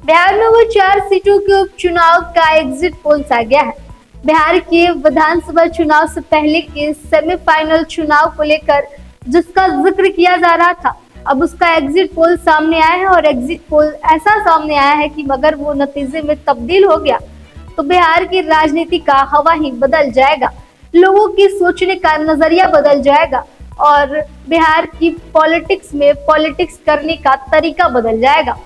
बिहार में वो 4 सीटों के उपचुनाव का एग्जिट पोल्स आ गया है। बिहार के विधानसभा चुनाव से पहले के सेमीफाइनल चुनाव को लेकर जिसका जिक्र किया जा रहा था, अब उसका एग्जिट पोल सामने आया है और एग्जिट पोल ऐसा सामने आया है कि अगर वो नतीजे में तब्दील हो गया तो बिहार की राजनीति का हवा ही बदल जाएगा, लोगों की सोचने का नजरिया बदल जाएगा और बिहार की पॉलिटिक्स में पॉलिटिक्स करने का तरीका बदल जाएगा।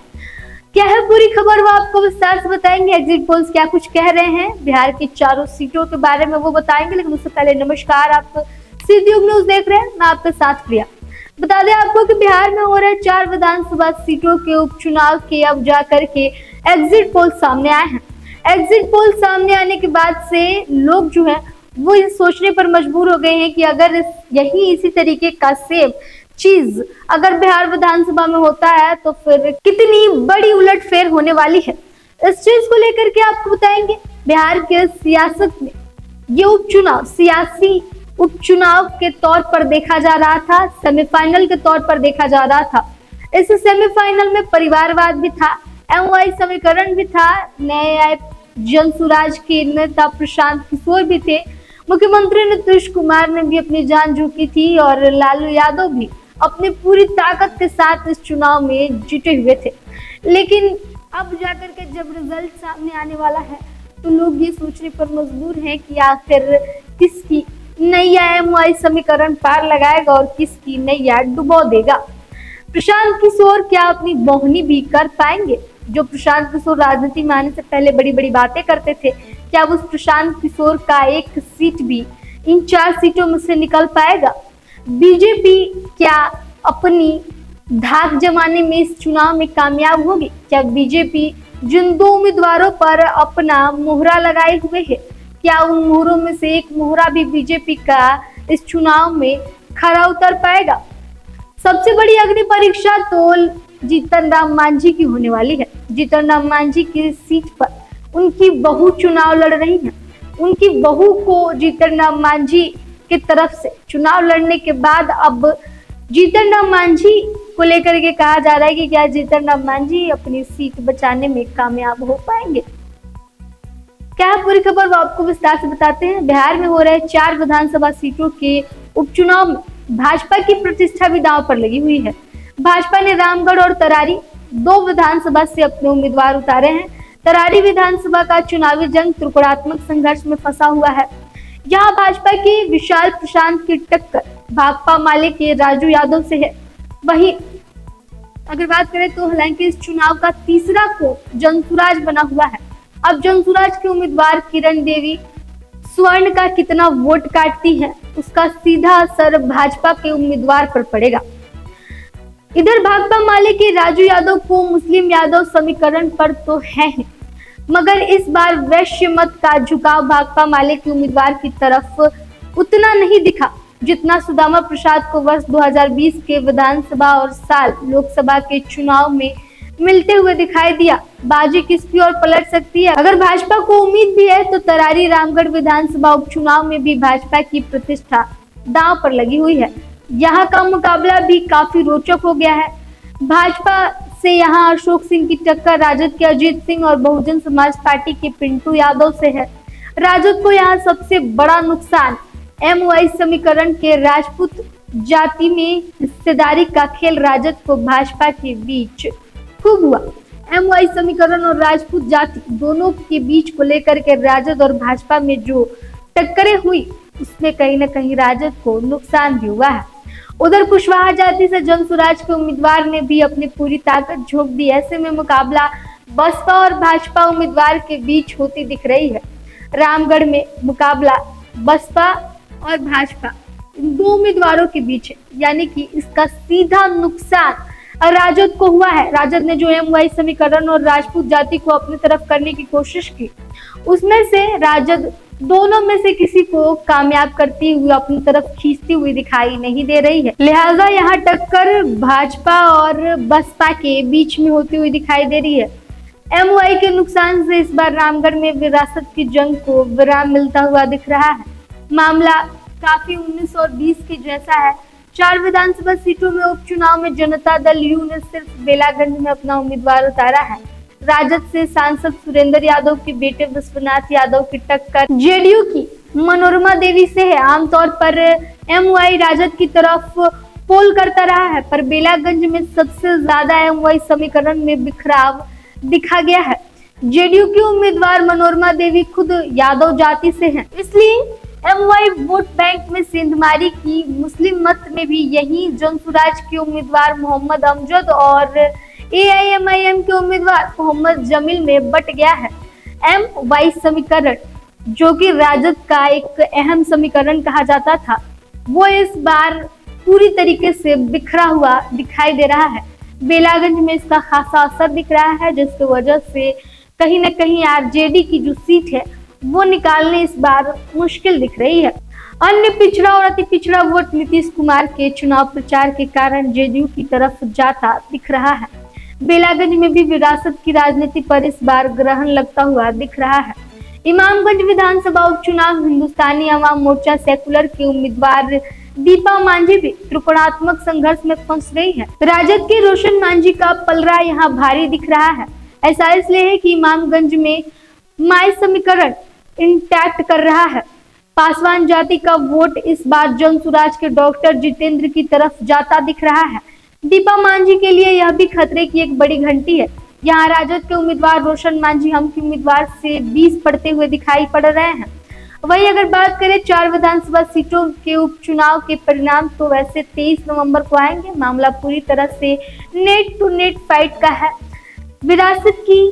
क्या है पूरी खबर, वो आपको विस्तार से बताएंगे। एग्जिट पोल्स क्या कुछ कह रहे हैं बिहार की 4 सीटों के बारे में वो बताएंगे, लेकिन उससे पहले नमस्कार, आप सीधी युग न्यूज देख रहे हैं, मैं आपके साथ प्रिया। बता दें आपको कि बिहार में हो रहे 4 विधानसभा सीटों के उपचुनाव के अब जाकर के एग्जिट पोल सामने आए हैं। एग्जिट पोल सामने आने के बाद से लोग जो है वो ये सोचने पर मजबूर हो गए हैं कि अगर इसी तरीके का सेम चीज अगर बिहार विधानसभा में होता है तो फिर कितनी बड़ी उलटफेर होने वाली है। इस चीज को लेकर के आपको बताएंगे। बिहार के सियासत में ये उपचुनाव सियासी उपचुनाव के तौर पर देखा जा रहा था, सेमीफाइनल के तौर पर देखा जा रहा था। इस सेमीफाइनल में परिवारवाद भी था, एमओआई समीकरण भी था, नए जनसुराज के नेता प्रशांत किशोर भी थे, मुख्यमंत्री नीतीश कुमार ने भी अपनी जान झोंकी थी और लालू यादव भी अपनी पूरी ताकत के साथ इस चुनाव में जुटे हुए थे। लेकिन अब जाकर के जब रिजल्ट सामने आने वाला है तो लोग ये सोचने पर मजबूर हैं कि आखिर किसकी नैया एमओआई समीकरण पार लगाएगा और किसकी नैया डुबो देगा। प्रशांत किशोर क्या अपनी बोहनी भी कर पाएंगे? जो प्रशांत किशोर राजनीति में आने से पहले बड़ी बड़ी बातें करते थे, क्या उस प्रशांत किशोर का एक सीट भी इन 4 सीटों में से निकल पाएगा? बीजेपी क्या अपनी धाक जमाने में इस चुनाव में कामयाब होगी? क्या बीजेपी जिन 2 उम्मीदवारों पर अपना मोहरा लगाए हुए है, क्या उन मोहरों में से एक मोहरा भी बीजेपी का इस चुनाव में खरा उतर पाएगा? सबसे बड़ी अग्नि परीक्षा तो जीतन राम मांझी की होने वाली है। जीतन राम मांझी की सीट पर उनकी बहू चुनाव लड़ रही है। उनकी बहू को जीतन राम मांझी की तरफ से चुनाव लड़ने के बाद अब जीतन राम मांझी को लेकर के कहा जा रहा है कि क्या जीतन राम मांझी अपनी सीट बचाने में कामयाब हो पाएंगे। क्या है पूरी खबर, वो आपको विस्तार से बताते हैं। बिहार में हो रहे 4 विधानसभा सीटों के उपचुनाव में भाजपा की प्रतिष्ठा भी दांव पर लगी हुई है। भाजपा ने रामगढ़ और तरारी 2 विधानसभा से अपने उम्मीदवार उतारे हैं। तरारी विधानसभा का चुनावी जंग त्रिकोणात्मक संघर्ष में फंसा हुआ है। यहाँ भाजपा के विशाल प्रशांत की टक्कर भाकपा माले के राजू यादव से है। वहीं अगर बात करें तो हालांकि इस चुनाव का तीसरा कोर जनसुराज बना हुआ है। अब जनसुराज के उम्मीदवार किरण देवी स्वर्ण का कितना वोट काटती है, उसका सीधा असर भाजपा के उम्मीदवार पर पड़ेगा। इधर भाकपा माले के राजू यादव को मुस्लिम यादव समीकरण पर तो है ही, मगर इस बार वैश्य मत का झुकाव भाकपा माले के उम्मीदवार की तरफ उतना नहीं दिखा जितना सुदामा प्रसाद को वर्ष 2020 के विधानसभा और साल लोकसभा के चुनाव में मिलते हुए दिखाई दिया। बाजी किसकी ओर पलट सकती है? अगर भाजपा को उम्मीद भी है तो तरारी रामगढ़ विधानसभा उपचुनाव में भी भाजपा की प्रतिष्ठा दांव पर लगी हुई है। यहाँ का मुकाबला भी काफी रोचक हो गया है। भाजपा से यहाँ अशोक सिंह की टक्कर राजद के अजीत सिंह और बहुजन समाज पार्टी के पिंटू यादव से है। राजद को यहाँ सबसे बड़ा नुकसान एमओआई समीकरण के राजपूत जाति में हिस्सेदारी का खेल राजद को भाजपा के बीच खूब हुआ। एमओआई समीकरण और राजपूत जाति दोनों के बीच को लेकर के राजद और भाजपा में जो टक्करें हुई उसमें कहीं ना कहीं राजद को नुकसान भी हुआ है। उधर कुशवाहा जाति से जनसुराज के उम्मीदवार ने भी अपनी पूरी ताकत झोंक दी। ऐसे में मुकाबला बसपा और भाजपा उम्मीदवार के बीच होती दिख रही है। रामगढ़ में मुकाबला बसपा और भाजपा इन 2 उम्मीदवारों के बीच है, यानी कि इसका सीधा नुकसान राजद को हुआ है। राजद ने जो एमओआई समीकरण और राजपूत जाति को अपनी तरफ करने की कोशिश की, उसमें से राजद दोनों में से किसी को कामयाब करती हुई अपनी तरफ खींचती हुई दिखाई नहीं दे रही है। लिहाजा यहाँ टक्कर भाजपा और बसपा के बीच में होती हुई दिखाई दे रही है। एमओआई के नुकसान से इस बार रामगढ़ में विरासत की जंग को विराम मिलता हुआ दिख रहा है। मामला काफी 19 और 20 के जैसा है। 4 विधानसभा सीटों में उपचुनाव में जनता दल यू ने सिर्फ बेलागंज में अपना उम्मीदवार उतारा है। राजद से सांसद सुरेंद्र यादव के बेटे विश्वनाथ यादव की टक्कर जेडीयू की मनोरमा देवी से है। आमतौर पर एमवाई राजद की तरफ पोल करता रहा है, पर बेलागंज में सबसे ज्यादा एमवाई समीकरण में बिखराव दिखा गया है। जेडीयू की उम्मीदवार मनोरमा देवी खुद यादव जाति से हैं, इसलिए एमवाई वोट बैंक में सेंधमारी की। मुस्लिम मत में भी यही जनसुराज के उम्मीदवार मोहम्मद अमजद और एआईएमआईएम के उम्मीदवार मोहम्मद जमील में बट गया है। एमवाई समीकरण, जो कि राजद का एक अहम समीकरण कहा जाता था, वो इस बार पूरी तरीके से बिखरा हुआ दिखाई दे रहा है। बेलागंज में इसका खासा असर दिख रहा है, जिसकी वजह से कहीं न कहीं आरजेडी की जो सीट है वो निकालने इस बार मुश्किल दिख रही है। अन्य पिछड़ा और अति पिछड़ा वोट नीतीश कुमार के चुनाव प्रचार के कारण जेडीयू की तरफ जाता दिख रहा है। बेलागंज में भी विरासत की राजनीति पर इस बार ग्रहण लगता हुआ दिख रहा है। इमामगंज विधानसभा उपचुनाव हिंदुस्तानी अवाम मोर्चा सेकुलर के उम्मीदवार दीपा मांझी भी त्रिकोणात्मक संघर्ष में फंस गई है। राजद के रोशन मांझी का पलड़ा यहाँ भारी दिख रहा है। ऐसा इसलिए है कि इमामगंज में माई समीकरण इंटैक्ट कर रहा है। पासवान जाति का वोट इस बार जनसुराज के डॉक्टर जितेंद्र की तरफ जाता दिख रहा है। दीपा मांझी के लिए यह भी खतरे की एक बड़ी घंटी है। यहाँ राजद के उम्मीदवार रोशन मांझी हम की उम्मीदवार से 20 पड़ते हुए दिखाई पड़ रहे हैं। वही अगर बात करें 4 विधानसभा सीटों के उपचुनाव के परिणाम, तो वैसे 23 नवंबर को आएंगे। मामला पूरी तरह से नेट टू नेट फाइट का है। विरासत की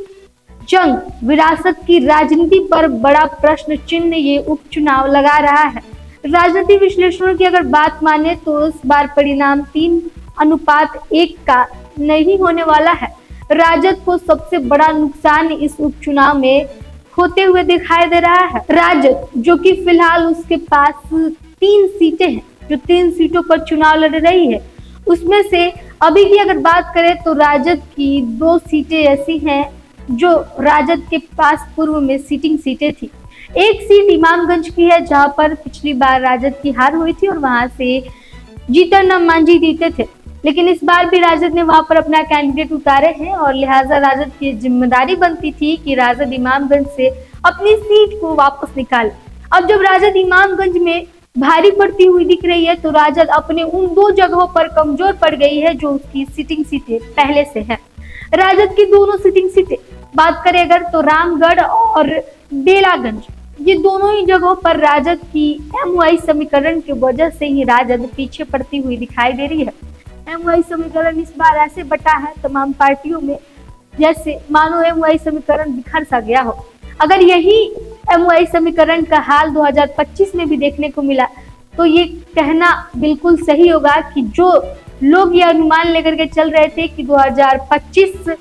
जंग, विरासत की राजनीति पर बड़ा प्रश्न चिन्ह ये उपचुनाव लगा रहा है। राजनीति विश्लेषणों की अगर बात माने तो इस बार परिणाम 3:1 का नहीं होने वाला है। राजद को सबसे बड़ा नुकसान इस उपचुनाव में होते हुए दिखाई दे रहा है। राजद, जो कि फिलहाल उसके पास 3 सीटें हैं, जो 3 सीटों पर चुनाव लड़ रही है, उसमें से अभी की अगर बात करें तो राजद की 2 सीटें ऐसी हैं जो राजद के पास पूर्व में सीटिंग सीटें थी। एक सीट इमामगंज की है, जहां पर पिछली बार राजद की हार हुई थी और वहां से जीतन राम मांझी जीते थे, लेकिन इस बार भी राजद ने वहां पर अपना कैंडिडेट उतारे हैं और लिहाजा राजद की जिम्मेदारी बनती थी कि राजद इमामगंज से अपनी सीट को वापस निकाले। अब जब राजद इमामगंज में भारी पड़ती हुई दिख रही है, तो राजद अपने उन 2 जगहों पर कमजोर पड़ गई है जो उसकी सीटिंग सीटें पहले से है। राजद की दोनों सीटिंग सीटें बात करें अगर, तो रामगढ़ और बेलागंज, ये दोनों ही जगहों पर राजद की एमवाई समीकरण की वजह से ही राजद पीछे पड़ती हुई दिखाई दे रही है। एमवाई समीकरण इस बार ऐसे बटा है तमाम पार्टियों में, जैसे मानो एमवाई समीकरण बिखर सा गया हो। अगर यही एमवाई समीकरण का हाल 2025 में भी देखने को मिला, तो ये कहना बिल्कुल सही होगा कि जो लोग ये अनुमान लेकर के चल रहे थे कि 2025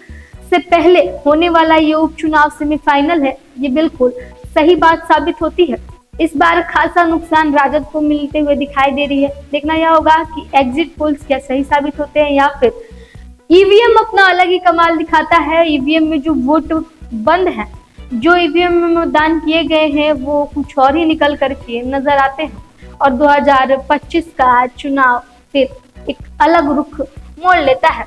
से पहले होने वाला ये उपचुनाव सेमीफाइनल है, ये बिल्कुल सही बात साबित होती है। इस बार खासा नुकसान राजद को मिलते हुए दिखाई दे रही है। देखना यह होगा कि एग्जिट पोल्स क्या सही साबित होते हैं या फिर ईवीएम अपना अलग ही कमाल दिखाता है। ईवीएम में जो वोट बंद है, जो ईवीएम में मतदान किए गए हैं, वो कुछ और ही निकल करके नजर आते हैं और 2025 का चुनाव फिर एक अलग रुख मोड़ लेता है।